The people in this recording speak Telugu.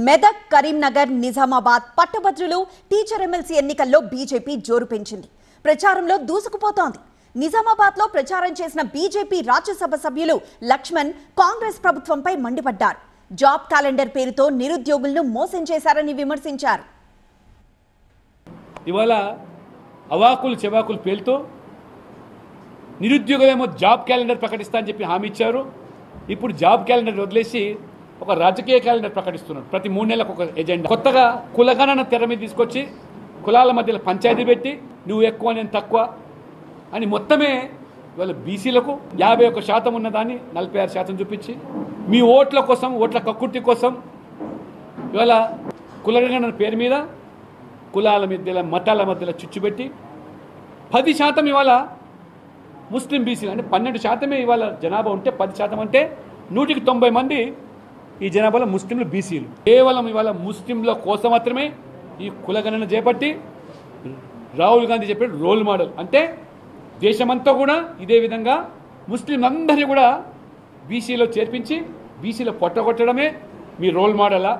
మెదక్, కరీంనగర్, నిజామాబాద్ పట్టభద్రులు టీచర్ ఎమ్మెల్సీ ఎన్నికల్లో బీజేపీ జోరు పెంచింది. ప్రచారంలో దూసుకుపోతోంది. నిజామాబాద్లో ప్రచారం చేసిన బీజేపీ రాజ్యసభ సభ్యులు లక్ష్మణ్ కాంగ్రెస్ ప్రభుత్వంపై మండిపడ్డారు. జాబ్ క్యాలెండర్ పేరుతో నిరుద్యోగులను మోసం చేశారని విమర్శించారు. ఇవాళ అవాకులు చెవాకులు పేలుతూ నిరుద్యోగులేమో జాబ్ క్యాలెండర్ ప్రకటిస్తా అని చెప్పి హామీ ఇచ్చారు. ఇప్పుడు జాబ్ క్యాలెండర్ వదిలేసి ఒక రాజకీయ క్యాలెండర్ ప్రకటిస్తున్నారు. ప్రతి 3 నెలలకు ఒక ఎజెండా. కొత్తగా కులగణన తెర మీద తీసుకొచ్చి కులాల మధ్యలో పంచాయతీ పెట్టి నువ్వు ఎక్కువ నేను తక్కువ అని మొత్తమే ఇవాళ బీసీలకు 51% ఉన్నదాన్ని 46% చూపించి మీ ఓట్ల కోసం, ఓట్ల కక్కుర్తి కోసం ఇవాళ కులగణన పేరు మీద కులాల మధ్యలో, మతాల మధ్యలో చిచ్చుపెట్టి 10% ఇవాళ ముస్లిం బీసీలు అంటే 12% ఇవాళ జనాభా ఉంటే 10% అంటే 190 మంది ఈ జనాభాలో ముస్లింలు, బీసీలు. కేవలం ఇవాళ ముస్లింల కోసం మాత్రమే ఈ కులగణన చేపట్టి రాహుల్ గాంధీ చెప్పాడు రోల్ మోడల్. అంటే దేశమంతా కూడా ఇదే విధంగా ముస్లింలందరినీ కూడా బీసీలో చేర్పించి బీసీలో పొట్టగొట్టడమే మీ రోల్ మోడలా?